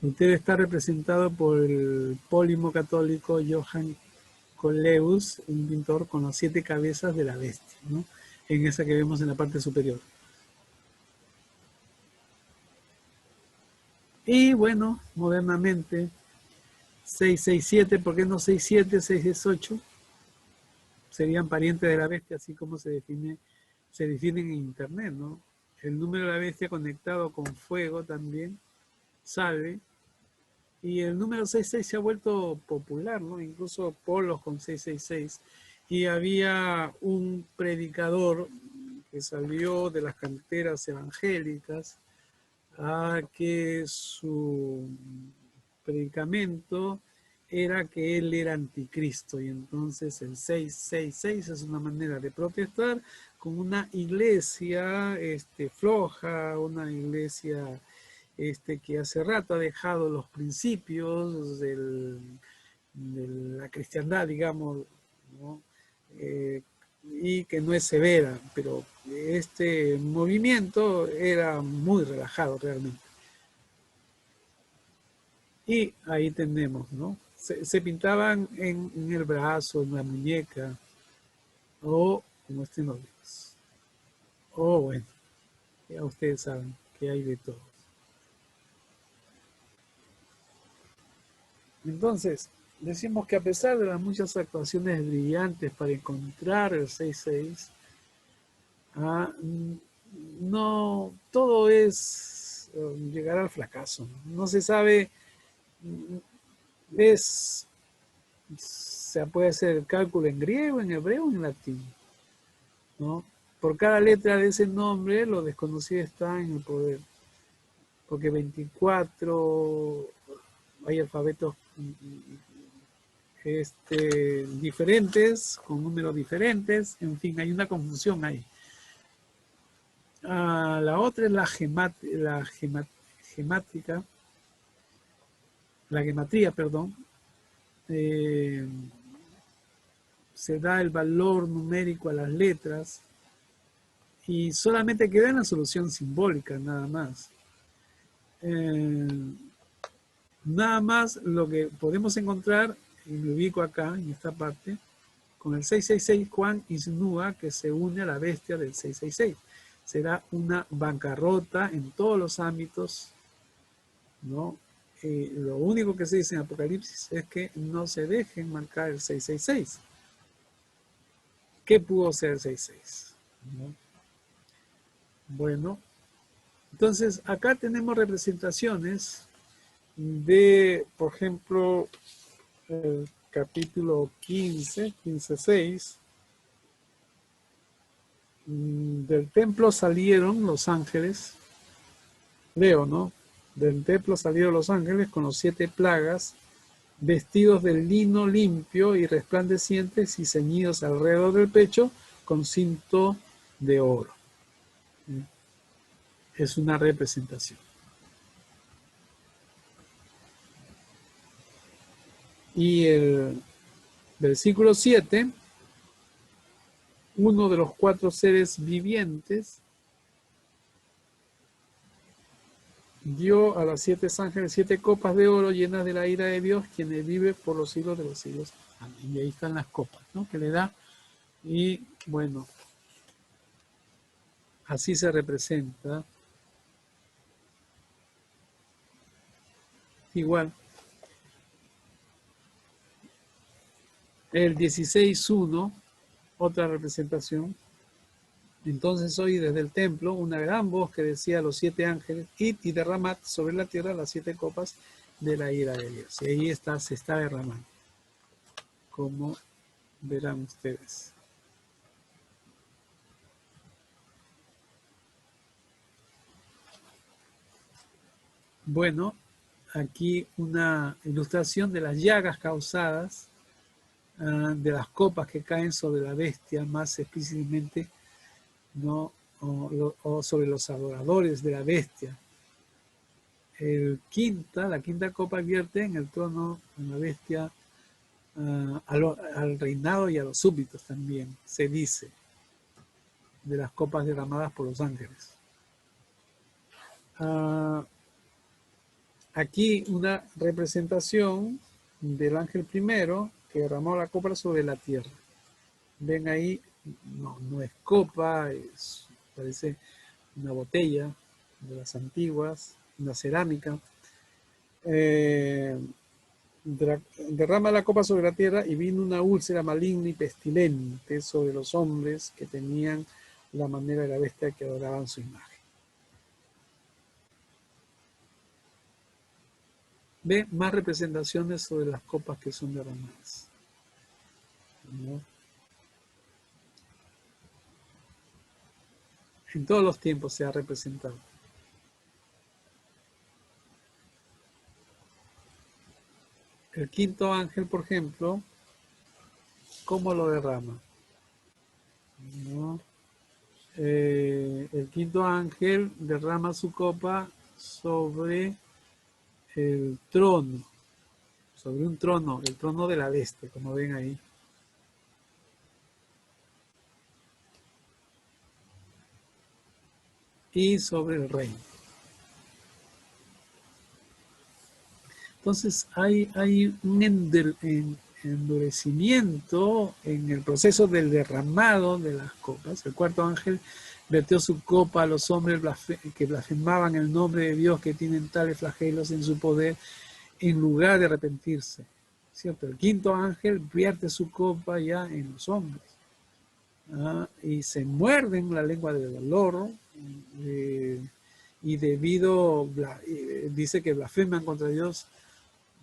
Speaker 1: Lutero está representado por el pólimo católico Johann Coleus, un pintor con las 7 cabezas de la bestia, ¿no? En esa que vemos en la parte superior. Y bueno, modernamente, 667, ¿por qué no 67, 668? Serían parientes de la bestia, así como se definen en internet, ¿no? El número de la bestia conectado con fuego también sale. Y el número 66 se ha vuelto popular, ¿no? Incluso polos con 666. Y había un predicador que salió de las canteras evangélicas a que su predicamento era que él era anticristo, y entonces el 666 es una manera de protestar con una iglesia floja, una iglesia que hace rato ha dejado los principios de la cristiandad, digamos, ¿no? Y que no es severa, pero este movimiento era muy relajado realmente. Y ahí tenemos, ¿no? Se pintaban en el brazo, en la muñeca, o como estén los dedos. O bueno, ya ustedes saben que hay de todo. Entonces, decimos que a pesar de las muchas actuaciones brillantes para encontrar el 6-6, no todo es llegar al fracaso. No se sabe, se puede hacer el cálculo en griego, en hebreo o en latín, ¿no? Por cada letra de ese nombre, lo desconocido está en el poder. Porque 24 hay alfabetos diferentes, con números diferentes, en fin, hay una confusión ahí. La otra es la gematría, perdón. Se da el valor numérico a las letras y solamente queda en la solución simbólica, nada más. Nada más lo que podemos encontrar, y lo ubico acá, en esta parte, con el 666, Juan insinúa que se une a la bestia del 666. Será una bancarrota en todos los ámbitos, ¿no? Lo único que se dice en Apocalipsis es que no se dejen marcar el 666. ¿Qué pudo ser el 66? ¿No? Bueno, entonces acá tenemos representaciones de, por ejemplo, el capítulo 15:6. Del templo salieron los ángeles, leo, ¿no? Del templo salieron los ángeles con los 7 plagas, vestidos de lino limpio y resplandecientes y ceñidos alrededor del pecho con cinto de oro. Es una representación. Y el versículo 7, uno de los 4 seres vivientes dio a los 7 ángeles 7 copas de oro llenas de la ira de Dios, quien vive por los siglos de los siglos. Amén. Y ahí están las copas, ¿no? Que le da. Y bueno, así se representa. Igual. El 16:1, otra representación. Entonces oí desde el templo una gran voz que decía a los 7 ángeles, id y derramad sobre la tierra las 7 copas de la ira de Dios. Y ahí está, se está derramando, como verán ustedes. Bueno, aquí una ilustración de las llagas causadas, de las copas que caen sobre la bestia, más explícitamente, ¿no? O sobre los adoradores de la bestia. la quinta copa vierte en el trono, en la bestia, al reinado y a los súbditos también, se dice, de las copas derramadas por los ángeles. Aquí una representación del ángel primero que derramó la copa sobre la tierra. Ven ahí, no es copa, parece una botella de las antiguas, una cerámica. Derrama la copa sobre la tierra y vino una úlcera maligna y pestilente sobre los hombres que tenían la manera de la bestia que adoraban su imagen. Ve más representaciones sobre las copas que son derramadas, ¿no? En todos los tiempos se ha representado. El quinto ángel, por ejemplo, ¿cómo lo derrama? ¿No? El quinto ángel derrama su copa sobre el trono, sobre un trono, el trono de la bestia, como ven ahí. Y sobre el reino. Entonces hay un endurecimiento en el proceso del derramado de las copas. El cuarto ángel vertió su copa a los hombres que blasfemaban el nombre de Dios, que tienen tales flagelos en su poder, en lugar de arrepentirse. ¿Cierto? El quinto ángel vierte su copa ya en los hombres. Y se muerden la lengua del dolor, y dice que blasfeman contra Dios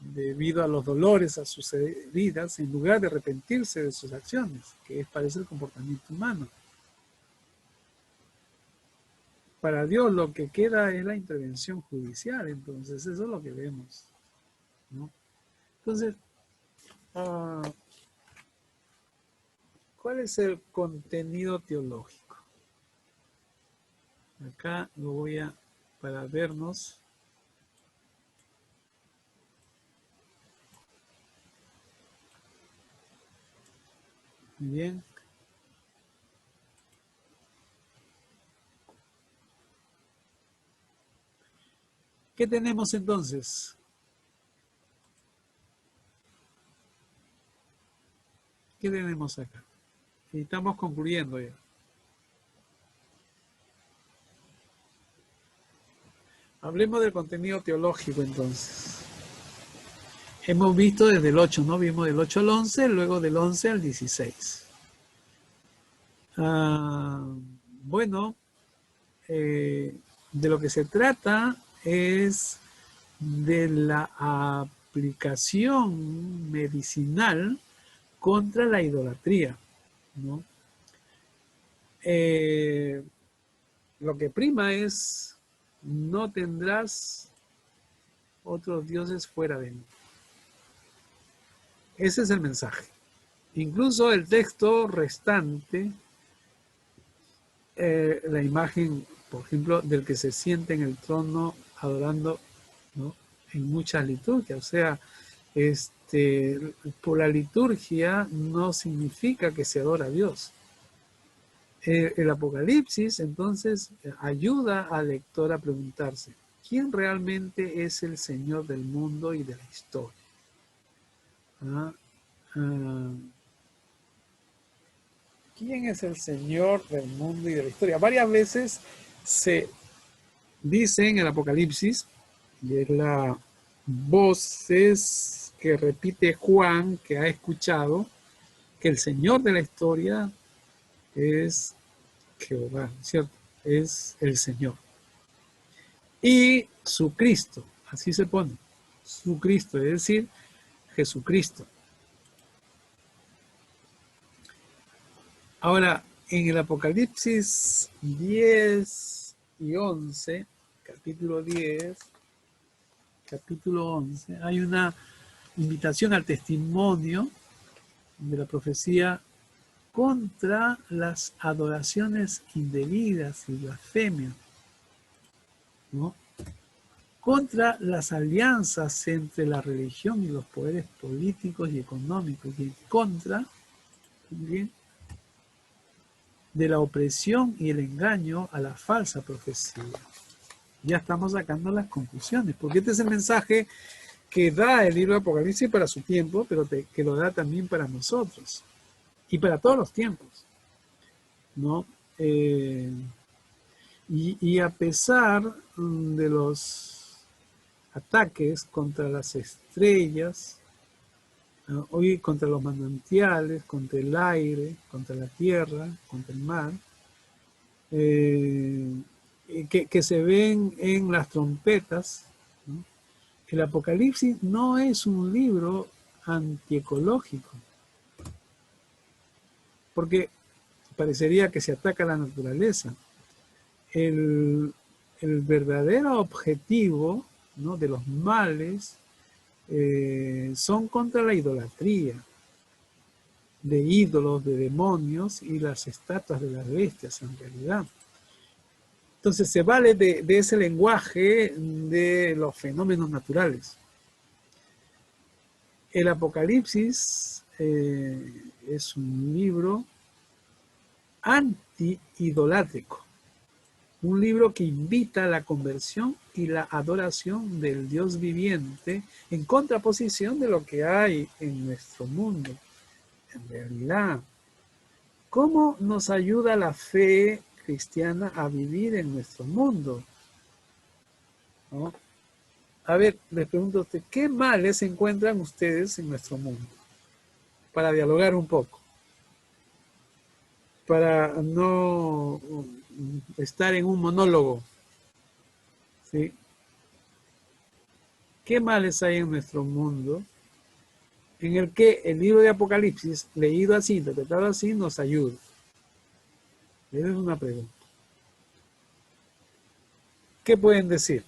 Speaker 1: debido a los dolores, a sus heridas, en lugar de arrepentirse de sus acciones, que parece el comportamiento humano. Para Dios lo que queda es la intervención judicial, entonces eso es lo que vemos, ¿no? Entonces, ¿cuál es el contenido teológico? Acá lo voy a, para vernos. Muy bien. ¿Qué tenemos entonces? ¿Qué tenemos acá? Y estamos concluyendo ya. Hablemos del contenido teológico entonces. Hemos visto desde el 8, ¿no? Vimos del 8 al 11, luego del 11 al 16. Bueno, de lo que se trata es de la aplicación medicinal contra la idolatría, ¿no? Lo que prima es: no tendrás otros dioses fuera de mí. Ese es el mensaje. Incluso el texto restante, la imagen, por ejemplo, del que se siente en el trono adorando, ¿no? En muchas liturgias. O sea, por la liturgia no significa que se adora a Dios. El Apocalipsis, entonces, ayuda al lector a preguntarse: ¿quién realmente es el Señor del mundo y de la historia? ¿Quién es el Señor del mundo y de la historia? Varias veces se dice en el Apocalipsis, y es la voces que repite Juan, que ha escuchado, que el Señor de la historia es Jehová, ¿cierto? Es el Señor. Y su Cristo, así se pone, su Cristo, es decir, Jesucristo. Ahora, en el Apocalipsis 10 y 11, capítulo 10, capítulo 11, hay una invitación al testimonio de la profecía contra las adoraciones indebidas y blasfemias, ¿no? contra las alianzas entre la religión y los poderes políticos y económicos, y en contra también de la opresión y el engaño a la falsa profecía. Ya estamos sacando las conclusiones, porque este es el mensaje que da el libro de Apocalipsis para su tiempo, pero que lo da también para nosotros y para todos los tiempos, ¿no? Y a pesar de los ataques contra las estrellas, hoy contra los manantiales, contra el aire, contra la tierra, contra el mar, que se ven en las trompetas, ¿no? El Apocalipsis no es un libro antiecológico, porque parecería que se ataca a la naturaleza. El verdadero objetivo, ¿no?, de los males son contra la idolatría de ídolos, de demonios y las estatuas de las bestias en realidad. Entonces se vale de ese lenguaje de los fenómenos naturales. El Apocalipsis es un libro anti-idolátrico, un libro que invita a la conversión y la adoración del Dios viviente en contraposición de lo que hay en nuestro mundo. En realidad, ¿cómo nos ayuda la fe cristiana a vivir en nuestro mundo? ¿No? A ver, les pregunto a usted, ¿qué males encuentran ustedes en nuestro mundo? Para dialogar un poco, para no estar en un monólogo, ¿sí? ¿Qué males hay en nuestro mundo en el que el libro de Apocalipsis, leído así, interpretado así, nos ayuda? Esa es una pregunta. ¿Qué pueden decir?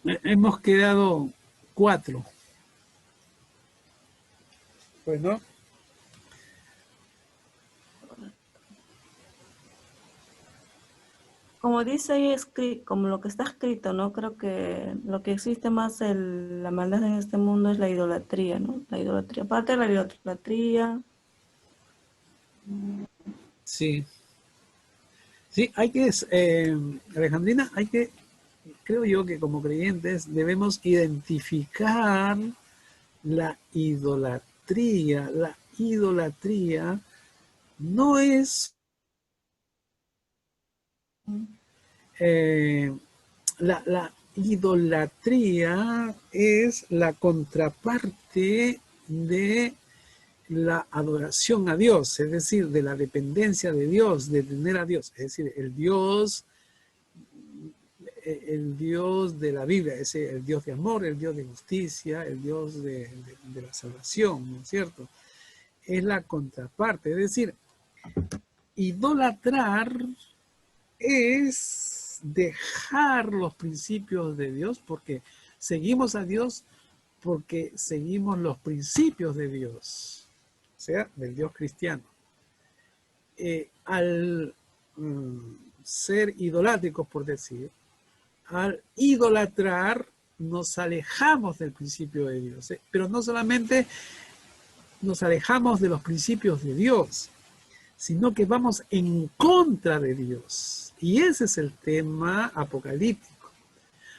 Speaker 1: Hemos quedado 4. Pues no.
Speaker 2: Como dice ahí, como lo que está escrito, ¿no? Creo que lo que existe más la maldad en este mundo es la idolatría, ¿no? La idolatría. Aparte de la idolatría.
Speaker 1: Sí. Sí, hay que, Alejandrina, hay que, creo yo que como creyentes debemos identificar la idolatría. La idolatría no es la idolatría es la contraparte de la adoración a Dios, es decir, de la dependencia de Dios, de tener a Dios, es decir, el Dios de la Biblia, es el Dios de amor, el Dios de justicia, el Dios de la salvación, ¿no es cierto? Es la contraparte, es decir, idolatrar es dejar los principios de Dios porque seguimos a Dios, porque seguimos los principios de Dios, o sea, del Dios cristiano. Al ser idolátricos, por decir, al idolatrar, nos alejamos del principio de Dios. Pero no solamente nos alejamos de los principios de Dios, sino que vamos en contra de Dios. Y ese es el tema apocalíptico.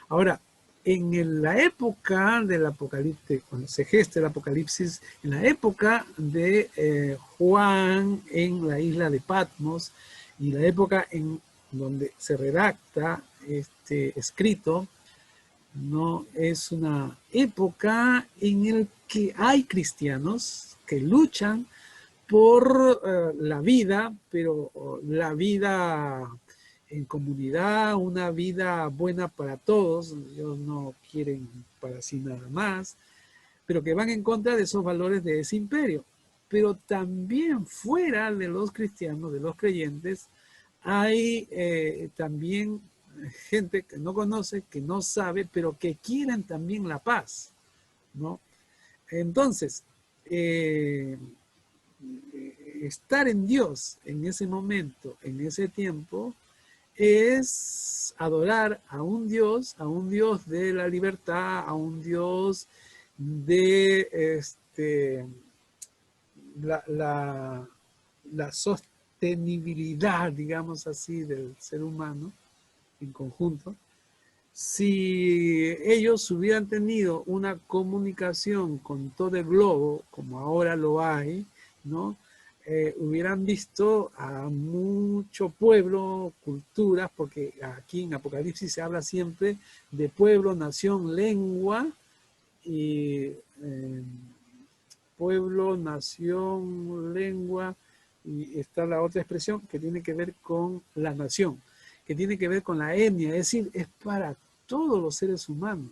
Speaker 1: Ahora, en la época del Apocalipsis, cuando se gesta el Apocalipsis, en la época de Juan en la isla de Patmos, y la época en donde se redacta este escrito, no es una época en la que hay cristianos que luchan por la vida, pero la vida en comunidad, una vida buena para todos. Ellos no quieren para sí nada más, pero que van en contra de esos valores de ese imperio. Pero también fuera de los cristianos, de los creyentes, hay también gente que no conoce, que no sabe, pero que quieren también la paz, ¿no? Entonces, estar en Dios en ese momento, en ese tiempo, es adorar a un Dios de la libertad, a un Dios de la sostenibilidad, digamos así, del ser humano en conjunto. Si ellos hubieran tenido una comunicación con todo el globo, como ahora lo hay, ¿no? Hubieran visto a mucho pueblo, culturas, porque aquí en Apocalipsis se habla siempre de pueblo, nación, lengua, y pueblo, nación, lengua, y está la otra expresión que tiene que ver con la nación, que tiene que ver con la etnia, es decir, es para todos los seres humanos,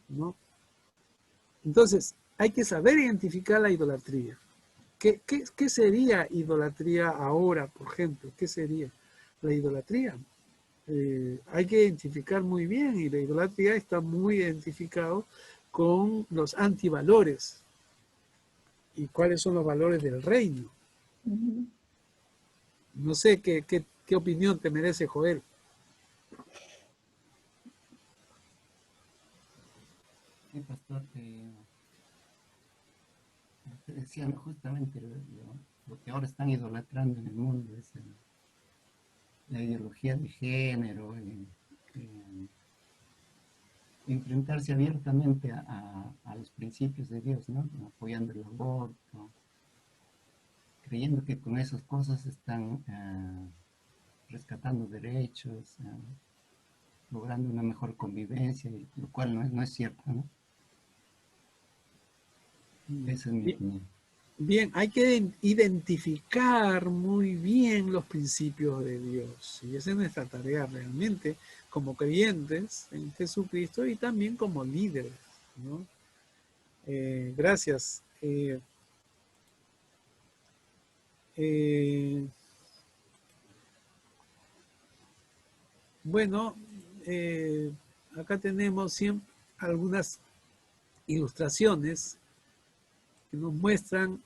Speaker 1: ¿no? Entonces, hay que saber identificar la idolatría. ¿Qué sería idolatría ahora, por ejemplo? ¿Qué sería la idolatría? Hay que identificar muy bien, y la idolatría está muy identificado con los antivalores. ¿Y cuáles son los valores del reino?
Speaker 2: Ujú.
Speaker 1: No sé qué opinión te merece, Joel.
Speaker 3: Sí, pastor, usted decía, ¿no? Justamente lo que ahora están idolatrando en el mundo es la ideología de género, enfrentarse abiertamente a los principios de Dios, ¿no? Apoyando el aborto, creyendo que con esas cosas están rescatando derechos, logrando una mejor convivencia, lo cual no es cierto, ¿no? Esa es mi opinión.
Speaker 1: Bien, hay que identificar muy bien los principios de Dios. Y esa es nuestra tarea realmente como creyentes en Jesucristo y también como líderes, ¿no? Gracias. Bueno, acá tenemos siempre algunas ilustraciones que nos muestran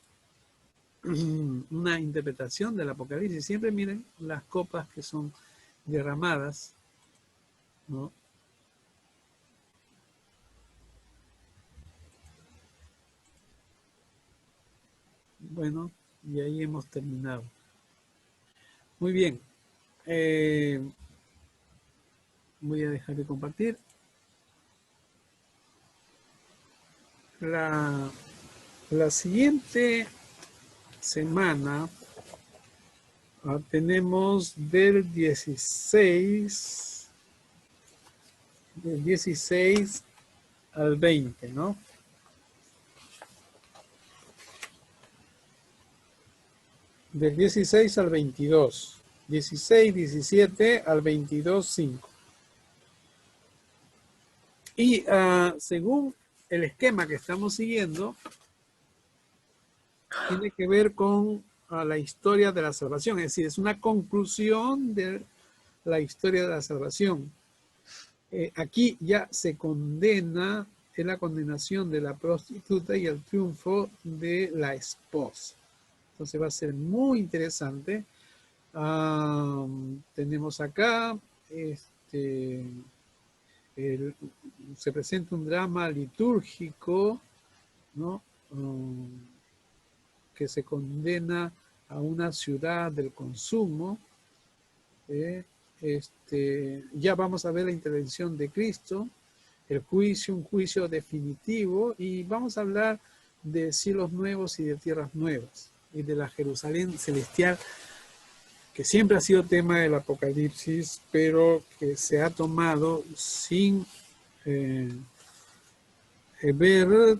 Speaker 1: una interpretación del Apocalipsis. Siempre miren las copas que son derramadas, ¿no? Bueno, y ahí hemos terminado. Muy bien. Voy a dejar de compartir. La siguiente semana tenemos del 16 al 20, ¿no? Del 16 al 22. 16, 17 al 22, 5. Y según el esquema que estamos siguiendo, tiene que ver con la historia de la salvación. Es decir, es una conclusión de la historia de la salvación. Aquí ya se condena, es la condenación de la prostituta y el triunfo de la esposa. Entonces va a ser muy interesante. Tenemos acá, se presenta un drama litúrgico, ¿no? Que se condena a una ciudad del consumo. Ya vamos a ver la intervención de Cristo, el juicio, un juicio definitivo, y vamos a hablar de cielos nuevos y de tierras nuevas, y de la Jerusalén celestial, que siempre ha sido tema del Apocalipsis, pero que se ha tomado sin ver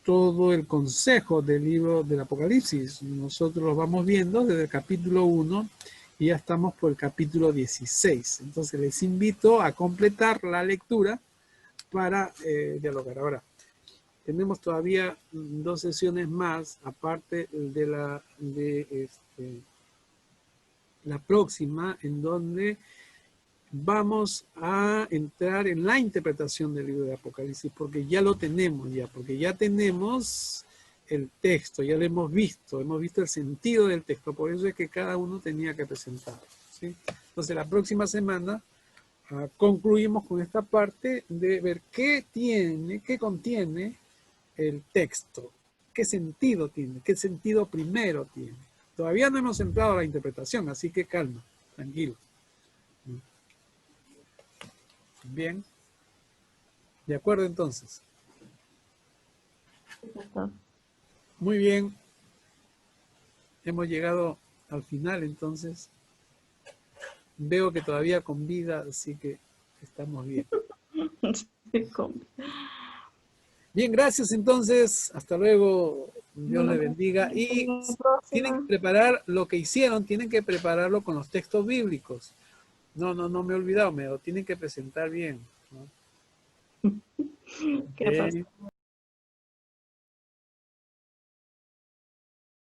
Speaker 1: todo el consejo del libro del Apocalipsis. Nosotros lo vamos viendo desde el capítulo 1 y ya estamos por el capítulo 16. Entonces les invito a completar la lectura para dialogar. Ahora, tenemos todavía 2 sesiones más, aparte de la próxima, en donde vamos a entrar en la interpretación del libro de Apocalipsis, porque ya lo tenemos ya, porque ya tenemos el texto, ya lo hemos visto el sentido del texto, por eso es que cada uno tenía que presentarlo, ¿sí? Entonces la próxima semana concluimos con esta parte de ver qué contiene el texto, qué sentido tiene, qué sentido primero tiene. Todavía no hemos entrado a la interpretación, así que calma, tranquilo. Bien. ¿De acuerdo entonces? Muy bien. Hemos llegado al final entonces. Veo que todavía con vida, así que estamos bien. Bien, gracias entonces. Hasta luego. Dios le bendiga. Y tienen que preparar lo que hicieron, tienen que prepararlo con los textos bíblicos. No me he olvidado, me lo tienen que presentar bien, ¿no?
Speaker 2: ¿Qué pasa?